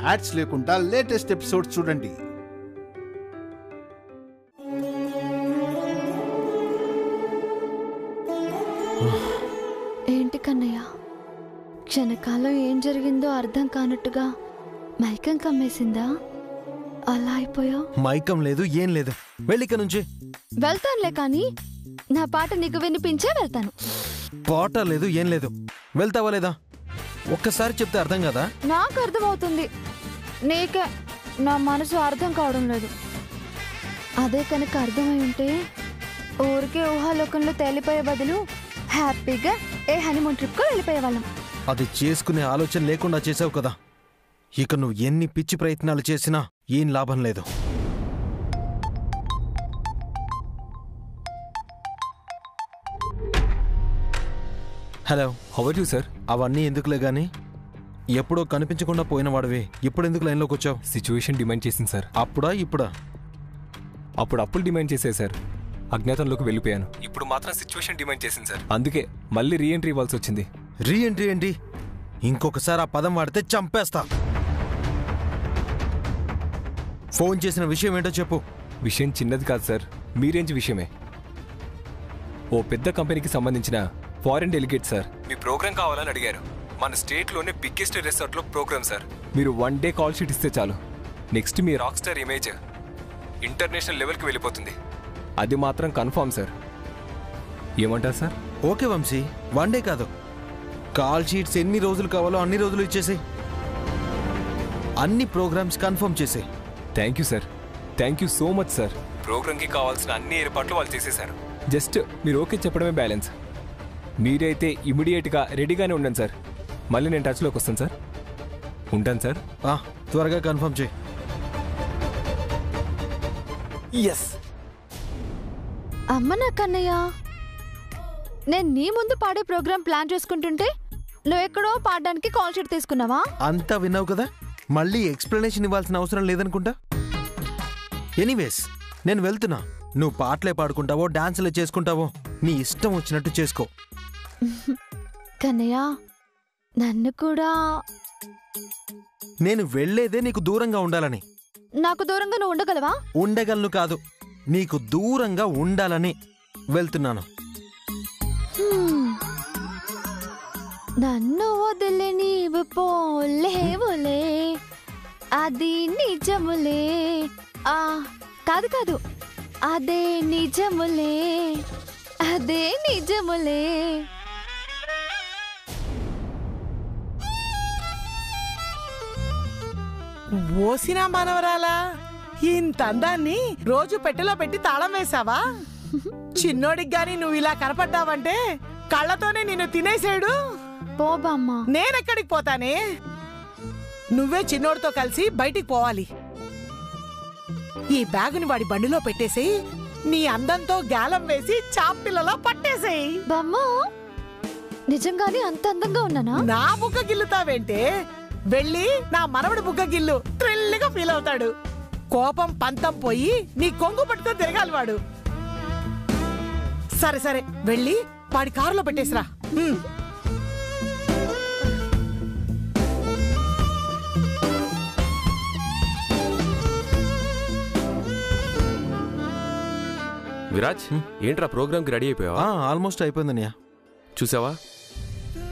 Ads లేకుండా latest episode చూడండి. ఏంటి కన్నయ్య, క్షణకాలం ఏం జరిగిందో అర్థం కానట్టుగా మైకం కమ్మేసిందా? అలా అయిపోయావు. మైకం లేదు, ఏం లేదు. వెళ్ళిక నుంచి. వెళ్తానులే, కానీ నా పాట నీకు వినిపించే వెళ్తాను. పాట లేదు, ఏం లేదు. వెళ్తావా లేదా? ఒక్కసారి చెప్తే అర్థం కదా? నాకు అర్థమవుతుంది, నీకే నా మనసు అర్థం కావడం లేదు. అదే కనుక అర్థమై ఉంటే ఊరికే ఊహాలోకంలో తేలిపోయే బదులు హ్యాపీగా ఏ హనీమూన్ ట్రిప్కు వెళ్ళిపోయేవాళ్ళం. అది చేసుకునే ఆలోచన లేకుండా చేసావు కదా. ఇక నువ్వు ఎన్ని పిచ్చి ప్రయత్నాలు చేసినా ఏం లాభం లేదు. Hello, how are you sir? అవన్నీ ఎందుకులే గాని, ఎప్పుడో కనిపించకుండా పోయిన వాడివి ఇప్పుడు ఎందుకు లైన్లోకి వచ్చావు? సిచ్యువేషన్ డిమాండ్ చేసింది సార్. అప్పుడా ఇప్పుడా? అప్పుడు అప్పులు డిమాండ్ చేశాయి సార్, అజ్ఞాతంలోకి వెళ్ళిపోయాను. ఇప్పుడు మాత్రం సిచ్యువేషన్ డిమాండ్ చేసింది సార్, అందుకే మళ్ళీ రీఎంట్రీ ఇవ్వాల్సి వచ్చింది. రీఎంట్రీ ఏంటి? ఇంకొకసారి ఆ పదం వాడితే చంపేస్తా. ఫోన్ చేసిన విషయం ఏంటో చెప్పు. విషయం చిన్నది కాదు సార్, మీ రేంజ్ విషయమే. ఓ పెద్ద కంపెనీకి సంబంధించిన ఫారెన్ డెలిగేట్ సార్ మీ ప్రోగ్రామ్ కావాలని అడిగారు. మన స్టేట్లోనే బిగ్గెస్ట్ రిసార్ట్లో ప్రోగ్రామ్ సార్. మీరు 1 డే కాల్ షీట్ ఇస్తే చాలు, నెక్స్ట్ మీ రాక్ స్టార్ ఇమేజ్ ఇంటర్నేషనల్ లెవెల్కి వెళ్ళిపోతుంది. అది మాత్రం కన్ఫర్మ్ సార్. ఏమంటారు సార్? ఓకే వంశీ, 1 డే కాదు, కాల్ షీట్స్ ఎన్ని రోజులు కావాలో అన్ని రోజులు ఇచ్చేసి అన్ని ప్రోగ్రామ్స్ కన్ఫర్మ్ చేసే. Thank you sir, thank you so much sir. ప్రోగ్రామ్కి కావాల్సిన అన్ని ఏర్పాట్లు వాళ్ళు చేసేశారు. జస్ట్ మీరు ఓకే చెప్పడమే బ్యాలెన్స్. మీరైతే ఇమీడియట్గా రెడీగానే ఉండండి సార్. మళ్ళీ నేను టచ్లోకి వస్తాను సార్. ఉంటాను సార్. త్వరగా కన్ఫర్మ్ చేయి. ఎస్. అమ్మ నా కన్నయ్య, నేను నీ ముందు పాడే ప్రోగ్రామ్ ప్లాన్ చేసుకుంటుంటే నువ్వెక్కడో పాడడానికి కాల్ షీట్ తీసుకున్నావా? అంతా విన్నావు కదా, మళ్ళీ ఎక్స్ప్లెనేషన్ ఇవ్వాల్సిన అవసరం లేదనుకుంటా. ఎనీవేస్, నేను వెళ్తున్నా. నువ్వు పాటలే పాడుకుంటావో డాన్సులే చేసుకుంటావో నీ ఇష్టం వచ్చినట్టు చేసుకో. కన్నయ్య, నన్ను కూడా. నేను వెళ్లేదే నీకు దూరంగా ఉండాలని. నాకు దూరంగా నువ్వు ఉండగలవా? ఉండగలను కాదు, నీకు దూరంగా ఉండాలని వెళ్తున్నాను. నన్ను వదిలే నీవు పోలేవులే, అది నిజములే. కాదు కాదు, అదే నిజములే, అదే నిజములే. ఓసినా మనవరాలా, ఇంత అందాన్ని రోజు పెట్టెలో పెట్టి తాళం వేసావా? చిన్నోడికి గాని నువ్వు ఇలా కనపడ్డావంటే కళ్ళతోనే నిన్ను తినేసాడు. పో బామ్మ. నేనెక్కడికి పోతానే? నువ్వే చిన్నోడితో కలిసి బయటికి పోవాలి. ఈ బ్యాగుని వాడి బండిలో పెట్టేసి నీ అందంతో గాలం వేసి చాపిల్లలా పట్టేసేయి. బామ్మ, నిజంగానే అంత అందంగా ఉన్నానా? నా బుగ్గ గిల్లుతావేంటే? వెళ్ళి నా మనవడి బుగ్గ గిల్లు, థ్రిల్గా ఫీల్ అవుతాడు. కోపం పంతం పోయి నీ కొంగు పట్టుకొని తిరగాలి వాడు. సరే సరే, వెళ్ళి వాడి కారులో పెట్టేసిరా. విరాజ్, ఏంట్రా ప్రోగ్రామ్కి రెడీ అయిపోయావా? ఆల్మోస్ట్ అయిపోయిందన్నయ్య. చూసావా,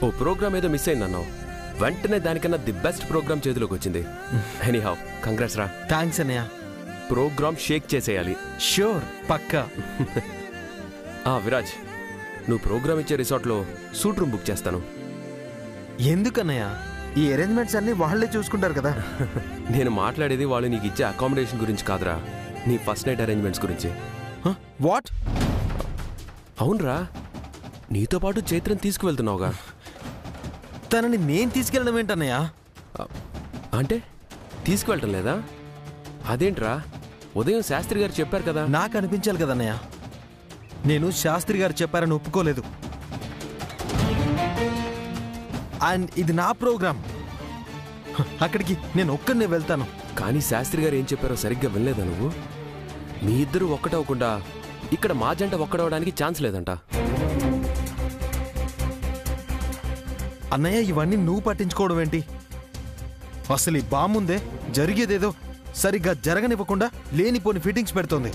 ఓ ప్రోగ్రామ్ ఏదో మిస్ అయిందన్నావు, వెంటనే దానికన్నా ది బెస్ట్ ప్రోగ్రామ్ చేతిలోకి వచ్చింది. ఎనీహౌ, కంగ్రాట్స్ రా. థ్యాంక్స్ అన్నయ్య. ప్రోగ్రామ్ షేక్ చేసేయాలి. ష్యూర్, పక్కా. విరాజ్, నువ్వు ప్రోగ్రామ్ ఇచ్చే రిసార్ట్లో సూట్ రూమ్ బుక్ చేస్తాను. ఎందుకన్నయ్య? ఈ అరేంజ్మెంట్స్ అన్ని వాళ్ళే చూసుకుంటారు కదా. నేను మాట్లాడేది వాళ్ళు నీకు ఇచ్చే అకామిడేషన్ గురించి కాదురా, నీ ఫస్ట్ నైట్ అరేంజ్మెంట్స్ గురించి. వాట్? అవునరా, నీతో పాటు చైత్రం తీసుకువెళ్తున్నావుగా. తనని నేను తీసుకెళ్ళడం ఏంటన్నయ్య? అంటే తీసుకువెళ్ళటం లేదా? అదేంట్రా, ఉదయం శాస్త్రి గారు చెప్పారు కదా. నాకు అనిపించాలి కదన్నయ్య, నేను శాస్త్రి గారు చెప్పారని ఒప్పుకోలేదు. అండ్ ఇది నా ప్రోగ్రామ్, అక్కడికి నేను ఒక్కనే వెళ్తాను. కానీ శాస్త్రి గారు ఏం చెప్పారో సరిగ్గా వినలేదా నువ్వు? మీ ఇద్దరు ఒక్కటవకుండా ఇక్కడ మా జంట ఒక్కడవడానికి ఛాన్స్ లేదంట. అన్నయ్య, ఇవన్నీ నువ్వు పట్టించుకోవడం ఏంటి? అసలు ఈ బాముందే జరిగేదేదో సరిగ్గా జరగనివ్వకుండా లేనిపోని ఫిట్టింగ్స్ పెడుతోంది.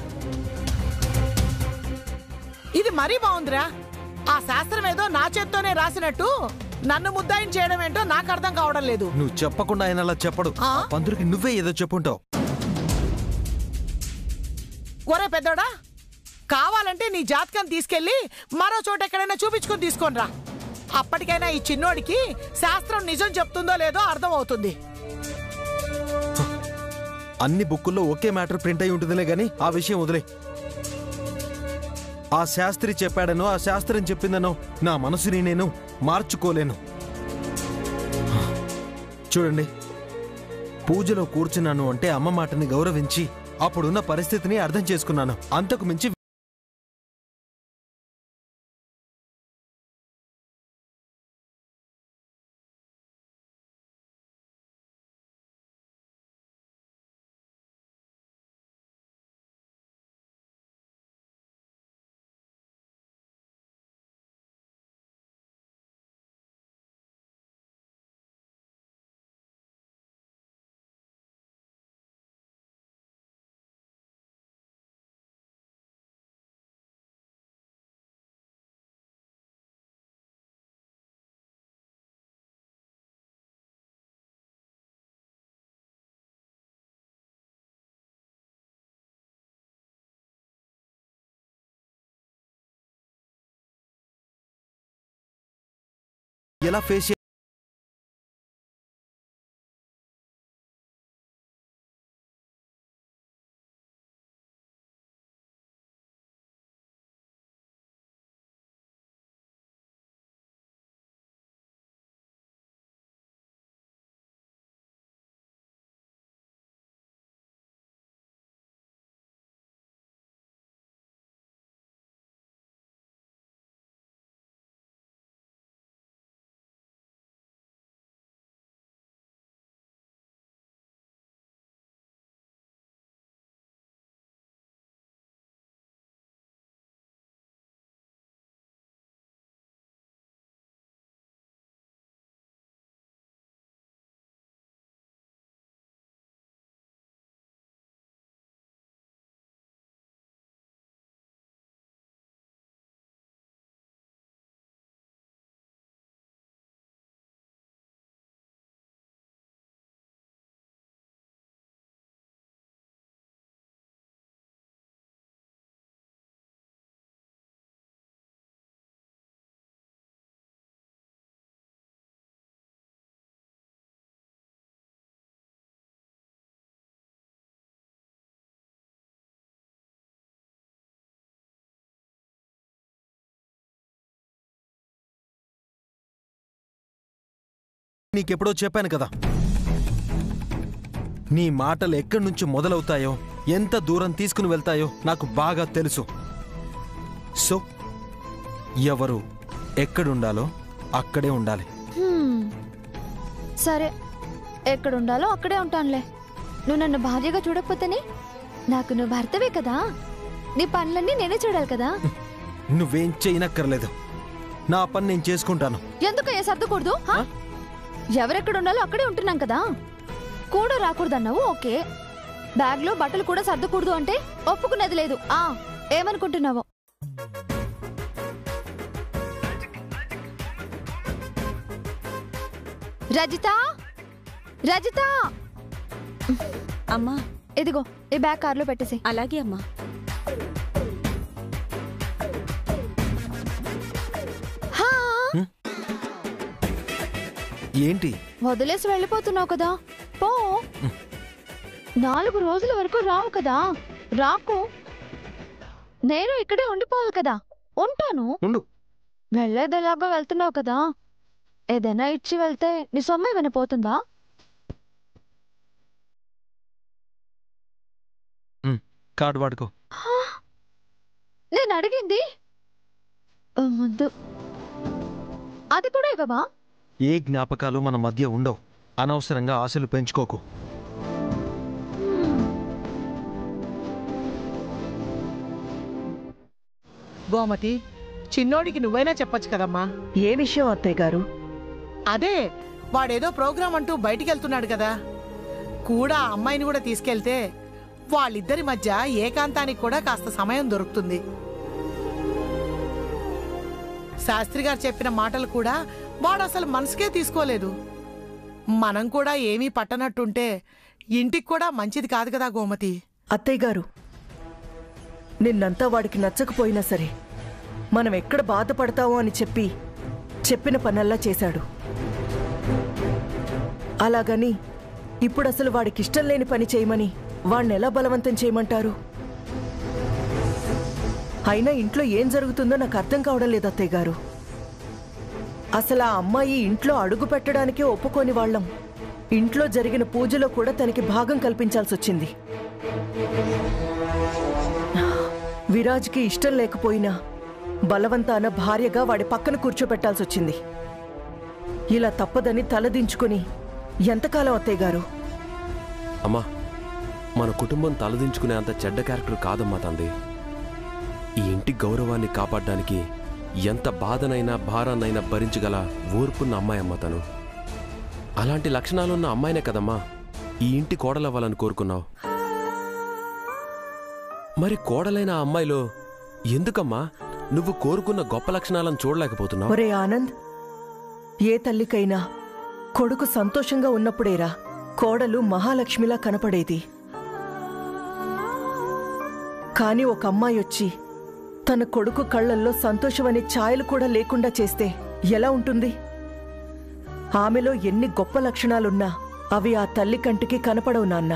ఇది మరీ బాగుందిరా. ఆ శాస్త్రం ఏదో నా చేత్తోనే రాసినట్టు నన్ను ముద్దాయిని చేయడం ఏంటో నాకు అర్థం కావడం లేదు. నువ్వు చెప్పకుండా ఆయన అలా చెప్పడు. పంతుడికి నువ్వే ఏదో చెప్పుంటావు. ఒరే పెద్దోడా, కావాలంటే నీ జాతకం తీసుకెళ్లి మరో చోట ఎక్కడైనా చూపించుకుని తీసుకోనరా. అప్పటికైనా ఈ చిన్నోడికి శాస్త్రం నిజం చెప్తుందో లేదో అర్థం అవుతుంది. అన్ని బుక్కుల్లో ఒకే మ్యాటర్ ప్రింట్ అయి ఉంటుందిలే గాని ఆ విషయం వదిలే. ఆ శాస్త్రి చెప్పాడనో ఆ శాస్త్రం చెప్పిందనో నా మనసుని నేను మార్చుకోలేను. చూడండి, పూజలో కూర్చున్నాను అంటే అమ్మ మాటని గౌరవించి అప్పుడున్న పరిస్థితిని అర్థం చేసుకున్నాను. అంతకు మించి ఎలా ఫేస్ నీకెప్పుడో చెప్పాను కదా, నీ మాటలు ఎక్కడి నుంచి మొదలవుతాయో ఎంత దూరం తీసుకుని వెళ్తాయో నాకు బాగా తెలుసు. సో ఎవరు ఎక్కడుండాలో అక్కడే ఉండాలి. సరే, ఎక్కడుండాలో అక్కడే ఉంటానులే. నువ్వు నన్ను భార్యగా చూడకపోతేనే నాకు నువ్వు భర్తవే కదా. నీ పనులన్నీ నేనే చూడాలి కదా. నువ్వేం చేయనక్కర్లేదు, నా పని నేను చేసుకుంటాను. ఎందుకు ఏ సర్దకూడదు? ఎవరెక్కడుండాలో అక్కడే ఉంటున్నాం కదా. కూడా రాకూడదన్నావు, ఓకే. బ్యాగ్ లో బట్టలు కూడా సర్దకూడదు అంటే ఒప్పుకునేది లేదు. ఏమనుకుంటున్నావో? రజిత, రజిత అమ్మా, ఇదిగో ఈ బ్యాగ్ కార్లో పెట్టేసి. అలాగే అమ్మా. ఏంటి వదిలేసి వెళ్ళిపోతున్నావు కదా, పో. 4 రోజుల వరకు రావు కదా, రాకు. నేను ఇక్కడే ఉండిపోవాలి కదా, ఉంటాను. వెళ్ళేదేలాగా వెళ్తున్నావు కదా, ఏదైనా ఇచ్చి వెళ్తే నీ సొమ్మ ఏమైనా పోతుందా? కార్డు వాడుకో. నేను అడిగింది ముందు అది కూడా ఇవ్వవా? ఏ జ్ఞాపకాలు మన మధ్య ఉండవు. అనవసరంగా ఆశలు పెంచుకోకు. గోమతి, చిన్నోడికి నువ్వైనా చెప్పొచ్చు కదమ్మా. ఏ విషయం అత్తయ్య గారు? అదే వాడేదో ప్రోగ్రాం అంటూ బయటికి వెళ్తున్నాడు కదా, కూడా ఆ అమ్మాయిని కూడా తీసుకెళ్తే వాళ్ళిద్దరి మధ్య ఏకాంతానికి కూడా కాస్త సమయం దొరుకుతుంది. శాస్త్రి గారు చెప్పిన మాటలు కూడా వాడు అసలు మనసుకే తీసుకోలేదు. మనం కూడా ఏమీ పట్టనట్టుంటే ఇంటికి కూడా మంచిది కాదు కదా గోమతి. అత్తయ్య గారు, నిన్నంతా వాడికి నచ్చకపోయినా సరే మనం ఎక్కడ బాధపడతామో అని చెప్పిన పనల్లా చేశాడు. అలాగని ఇప్పుడు అసలు వాడికి ఇష్టం లేని పని చేయమని వాణ్ణి ఎలా బలవంతం చేయమంటారు? అయినా ఇంట్లో ఏం జరుగుతుందో నాకు అర్థం కావడం లేదు అత్తయ్య గారు. అసలు ఆ అమ్మాయి ఇంట్లో అడుగు పెట్టడానికే ఒప్పుకోని వాళ్ళం ఇంట్లో జరిగిన పూజలో కూడా తనకి భాగం కల్పించాల్సి వచ్చింది. విరాజ్కి ఇష్టం లేకపోయినా బలవంతాన భార్యగా వాడి పక్కన కూర్చోబెట్టాల్సి వచ్చింది. ఇలా తప్పదని తలదించుకుని ఎంతకాలం అత్తయ్య గారు? అమ్మా, మన కుటుంబం తలదించుకునే అంత చెడ్డ క్యారెక్టర్ కాదమ్మా తంది. ఈ ఇంటి గౌరవాన్ని కాపాడడానికి ఎంత బాధనైనా భారాన్నైనా భరించగల ఓర్పున్న అమ్మాయి అమ్మ తను. అలాంటి లక్షణాలున్న అమ్మాయినే కదమ్మా ఈ ఇంటి కోడలవ్వాలని కోరుకున్నావు. మరి కోడలైన ఆ అమ్మాయిలో ఎందుకమ్మా నువ్వు కోరుకున్న గొప్ప లక్షణాలను చూడలేకపోతున్నావు? ఒరే ఆనంద్, ఏ తల్లికైనా కొడుకు సంతోషంగా ఉన్నప్పుడేరా కోడలు మహాలక్ష్మిలా కనపడేది. కాని ఒక అమ్మాయి వచ్చి తన కొడుకు కళ్లల్లో సంతోషమనే ఛాయలు కూడా లేకుండా చేస్తే ఎలా ఉంటుంది? ఆమెలో ఎన్ని గొప్ప లక్షణాలున్నా అవి ఆ తల్లి కంటికి కనపడవు నాన్న.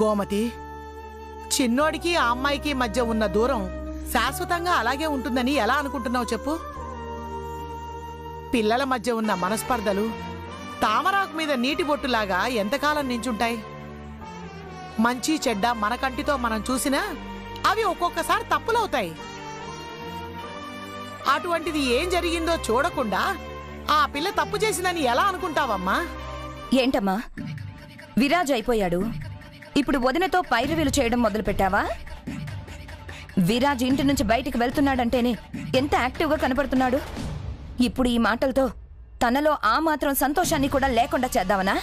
గోమతి, చిన్నోడికి ఆ అమ్మాయికి మధ్య ఉన్న దూరం శాశ్వతంగా అలాగే ఉంటుందని ఎలా అనుకుంటున్నావు చెప్పు? పిల్లల మధ్య ఉన్న మనస్పర్ధలు తామరాకు మీద నీటి బొట్టులాగా ఎంతకాలం నించుంటాయి? మంచి చెడ్డ మన కంటితో మనం చూసినా అవి ఒక్కొక్కసారి తప్పులవుతాయి. అటువంటిది ఏం జరిగిందో చూడకుండా ఆ పిల్ల తప్పు చేసిందని ఎలా అనుకుంటావమ్మా? ఏంటమ్మా, విరాజ్ అయిపోయాడు, ఇప్పుడు వదినతో పైరవీలు చేయడం మొదలుపెట్టావా? విరాజ్ ఇంటి నుంచి బయటికి వెళ్తున్నాడంటేనే ఎంత యాక్టివ్గా కనపడుతున్నాడు. ఇప్పుడు ఈ మాటలతో తనలో ఆ మాత్రం సంతోషాన్ని కూడా లేకుండా చేద్దామనా?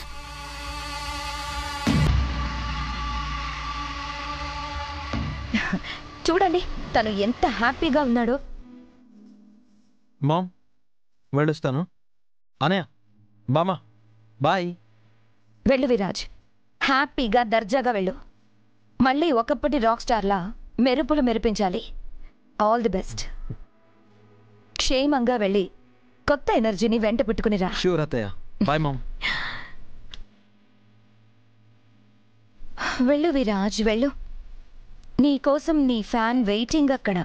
చూడండి తను ఎంత హ్యాపీగా ఉన్నాడో. మామ్, వెళ్ళొస్తాను. అనయ్య, బామా, బాయ్. వెళ్ళు విరాజ్, హ్యాపీగా దర్జాగా వెళ్ళు. మళ్ళీ ఒకప్పటి రాక్ స్టార్లా మెరుపులు మెరిపించాలి. All the best. క్షేమంగా వెళ్ళి కొత్త ఎనర్జీని వెంట పెట్టుకునిరా. షూర్ అత్తయ్య. Bye mom. వెళ్ళు విరాజ్, వెళ్ళు. నీకోసం నీ ఫ్యాన్ వెయిటింగ్ అక్కడ.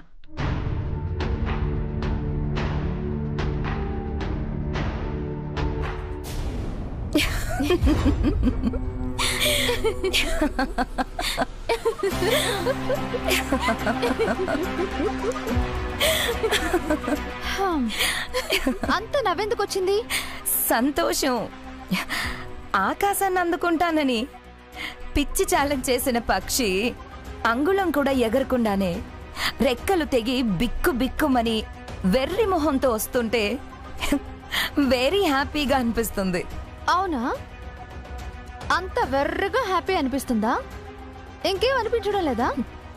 అంత నవ్వెందుకు వచ్చింది? సంతోషం. ఆకాశాన్ని అందుకుంటానని పిచ్చి ఛాలెంజ్ చేసిన పక్షి అంగుళం కూడా ఎగరకుండానే రెక్కలు తెగి బిక్కు బిక్కుమని వెర్రి మొహంతో వస్తుంటే వెరీ హ్యాపీగా అనిపిస్తుంది. అవునా? అంత వెర్రగా హ్యాపీ అనిపిస్తుందా? ఇంకేం అనిపించడం లేదా?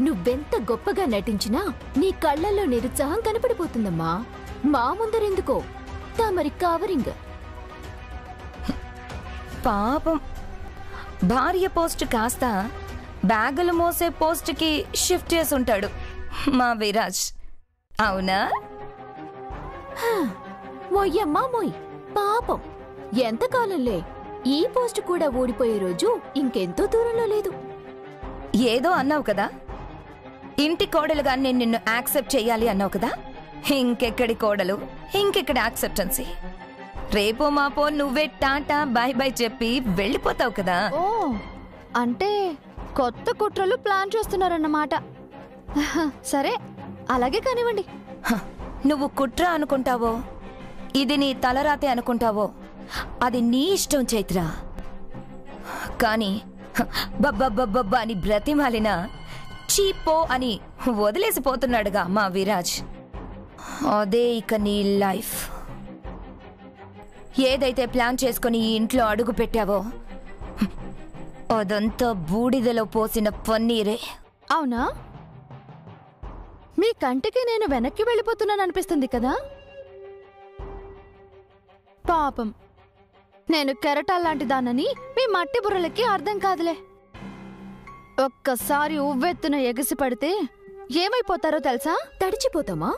నువ్వెంత గొప్పగా నటించినా నీ కళ్ళల్లో నిరుత్సాహం కనపడిపోతుందమ్మా. మా ముందరెందుకో తమరి కవరింగ్. పాపం, భార్య పోస్ట్ కాస్త బ్యాగులు మోసే పోస్ట్కి షిఫ్ట్ చేసి ఉంటాడు మా విరాజ్. అవునా? మొయ్యమ్మా మొయ్. పాపం, ఎంతకాలంలే. ఈ పోస్ట్ కూడా ఓడిపోయే రోజు ఇంకెంతో దూరంలో లేదు. ఏదో అన్నావు కదా, ఇంటి కోడలుగా నేను నిన్ను యాక్సెప్ట్ చెయ్యాలి అన్నావు కదా. ఇంకెక్కడి కోడలు, ఇంకెక్కడి యాక్సెప్టెన్సీ. రేపో మాపో నువ్వే టాటా బాయ్ బాయ్ చెప్పి వెళ్ళిపోతావు కదా. ఓ, అంటే కొత్త కుట్రలు ప్లాన్ చేస్తున్నారన్నమాట. సరే, అలాగే కానివ్వండి. నువ్వు కుట్ర అనుకుంటావో ఇది నీ తలరాతే అనుకుంటావో అది నీ ఇష్టం చైత్ర. కానీ బబ్బబ్బబ్బబ్బా అని బ్రతిమాలిన చీపో అని వదిలేసిపోతున్నాడుగా మా విరాజ్. అదే ఇక నీ లైఫ్. ఏదైతే ప్లాన్ చేసుకుని ఈ ఇంట్లో అడుగు పెట్టావో అదంతా బూడిదలో పోసిన పన్నీరే. అవునా? మీ కంటికి నేను వెనక్కి వెళ్ళిపోతున్నాను అనిపిస్తుంది కదా? పాపం, నేను కెరటాల్లాంటి దానని మీ మట్టి బుర్రలకి అర్థం కాదులే. ఒక్కసారి ఉవ్వెత్తున ఎగిసి పడితే ఏమైపోతారో తెలుసా? తడిచిపోతామా?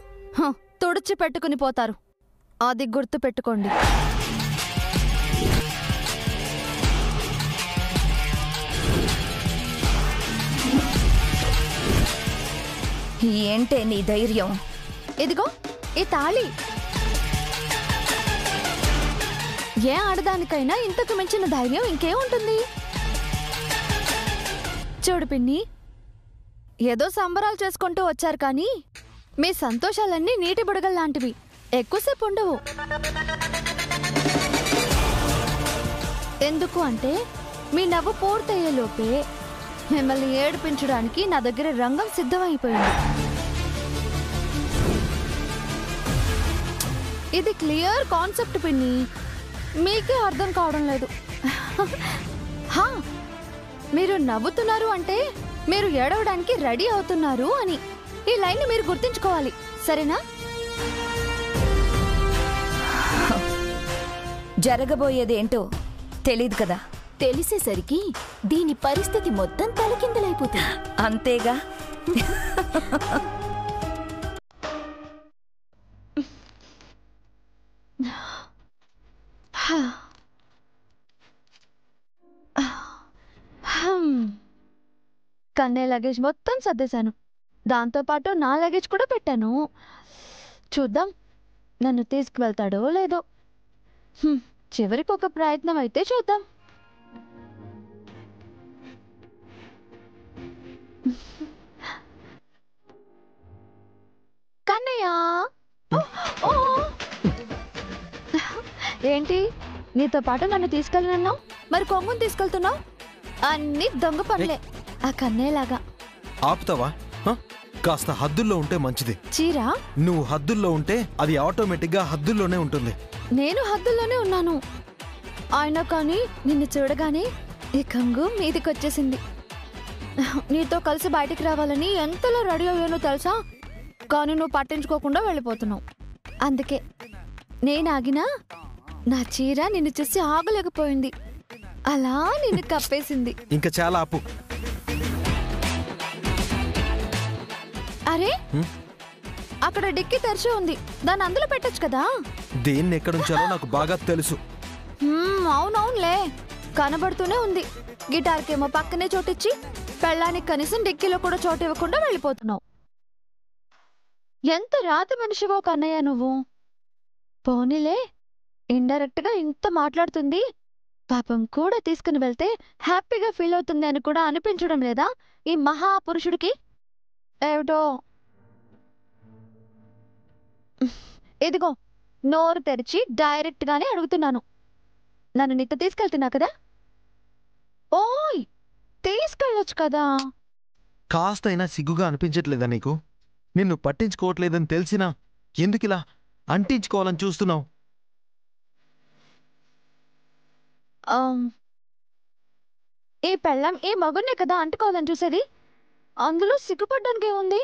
తుడిచి పెట్టుకుని పోతారు. అది గుర్తు పెట్టుకోండి. ఏంటే నీ ధైర్యం? ఇదిగో ఈ తాళి. ఏ ఆడదానికైనా ఇంతకు మించిన ధైర్యం ఇంకేముంటుంది? చూడు పిన్ని, ఏదో సంబరాలు చేసుకుంటూ వచ్చారు కానీ మీ సంతోషాలన్నీ నీటి బుడగల్లాంటివి, ఎక్కువసేపు ఉండవు. ఎందుకు అంటే మీ నవ్వు పూర్తయ్యేలోపే మిమ్మల్ని ఏడిపించడానికి నా దగ్గర రంగం సిద్ధమైపోయింది. ఇది క్లియర్ కాన్సెప్ట్ పిన్ని, మీకే అర్థం కావడం లేదు. మీరు నవ్వుతున్నారు అంటే మీరు ఏడవడానికి రెడీ అవుతున్నారు అని. ఈ లైన్ మీరు గుర్తుంచుకోవాలి, సరేనా? జరగబోయేదేంటో తెలీదు కదా. తెలిసేసరికి దీని పరిస్థితి మొత్తం తలకిందలైపోతుంది. అంతేగా. కన్నే లగేజ్ మొత్తం సర్దేశాను. దాంతోపాటు నా లగేజ్ కూడా పెట్టాను. చూద్దాం నన్ను తీసుకువెళ్తాడో లేదో. చివరికి ఒక ప్రయత్నం అయితే చూద్దాం. కన్నయ్య, ఏంటి నీతో పాటు నన్ను తీసుకెళ్ళనన్నావు, మరి కొంగుని తీసుకెళ్తున్నావు? అన్ని దొంగ పనులే ఆ కన్నయ్యలాగా. ఆపుతావా? కాస్త హద్దుల్లో ఉంటే మంచిది. చీరా, నువ్వు హద్దుల్లో ఉంటే అది ఆటోమేటిక్ గా హద్దుల్లోనే ఉంటుంది. నేను హద్దుల్లోనే ఉన్నాను. అయినా కానీ నిన్ను చూడగానే ఈ కంగు మీదికొచ్చేసింది. నీతో కలిసి బయటికి రావాలని ఎంతలో రెడీ అయ్యానో తెలుసా? కానీ నువ్వు పట్టించుకోకుండా వెళ్ళిపోతున్నావు. అందుకే నేను ఆగినా నా చీర నిన్ను చూసి ఆగలేకపోయింది. అలా నిన్ను కప్పేసింది. ఇంకా చాలా ఆపు. అరే, అక్కడ డిక్కీ తెరిచి ఉంది, దాన్ని అందులో పెట్టొచ్చు కదా. దేన్ని ఎక్కడుంచాలో నాకు బాగా తెలుసు. అవునవునులే, కనబడుతూనే ఉంది. గిటార్కేమో పక్కనే చోటిచ్చి పెళ్ళానికి కనీసం డిక్కీలో కూడా చోటు ఇవ్వకుండా వెళ్ళిపోతున్నావు. ఎంత రాతి మనిషివో కన్నయ్య నువ్వు. పోనీలే, ఇండైరెక్ట్ గా ఇంత మాట్లాడుతుంది, పాపం కూడా తీసుకుని వెళ్తే హ్యాపీగా ఫీల్ అవుతుంది అని కూడా అనిపించడం లేదా ఈ మహాపురుషుడికి? ఏమిటో, ఇదిగో నోరు తెరిచి డైరెక్ట్ గానే అడుగుతున్నాను. నన్ను నీతో తీసుకెళ్తున్నా కదా? ఓయ్, తీసుకెళ్ళొచ్చు కదా. కాస్తైనా సిగ్గుగా అనిపించట్లేదా నీకు? నిన్ను పట్టించుకోవట్లేదని తెలిసినా ఎందుకిలా అంటించుకోవాలని చూస్తున్నావు? ఈ పెళ్ళం ఈ మగున్నే కదా అంటుకోవాలని చూసేది. అందులో సిగ్గుపడ్డానికి ఏముంది?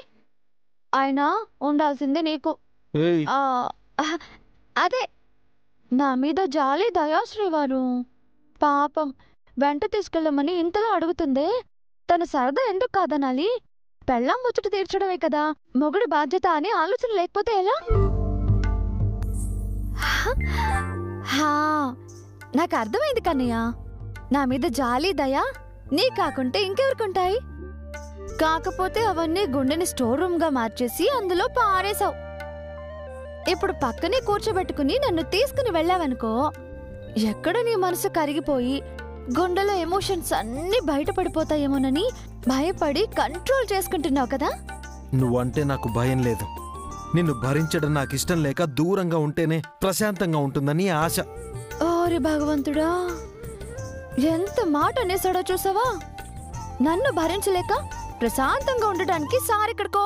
అయినా ఉండాల్సిందే నీకు. అదే నా మీద జాలి దయా శ్రీవారు. పాపం వెంట తీసుకెళ్ళమని ఇంతగా అడుగుతుందే, తన సరదా ఎందుకు కాదనాలి? పెళ్ళం ముచ్చట తీర్చడమే కదా మొగుడి బాధ్యత అని ఆలోచన లేకపోతే ఎలా? నాకు అర్థమైంది కన్నయ్య. నా మీద జాలి దయా నీ కాకుంటే ఇంకెవరికుంటాయి? కాకపోతే అవన్నీ గుండెని స్టోర్ రూమ్ గా మార్చేసి అందులో పారేశావు. ఇప్పుడు పక్కనే కూర్చోబెట్టుకుని నన్ను తీసుకుని వెళ్ళావనుకో, ఎక్కడ నీ మనసు కరిగిపోయి గుండెలో ఎమోషన్స్ అన్నీ బయటపడిపోతాయేమోనని భయపడి కంట్రోల్ చేసుకుంటున్నావు కదా. నువ్వంటే నాకు భయం లేదు. నిన్ను భరించడం నాకు ఇష్టం లేక దూరంగా ఉంటేనే ప్రశాంతంగా ఉంటుందని ఆశ. ఓరి భగవంతుడా, ఎంత మాట అనేసాడో చూసావా? నన్ను భరించలేక ప్రశాంతంగా ఉండడానికి సార్ ఇక్కడికో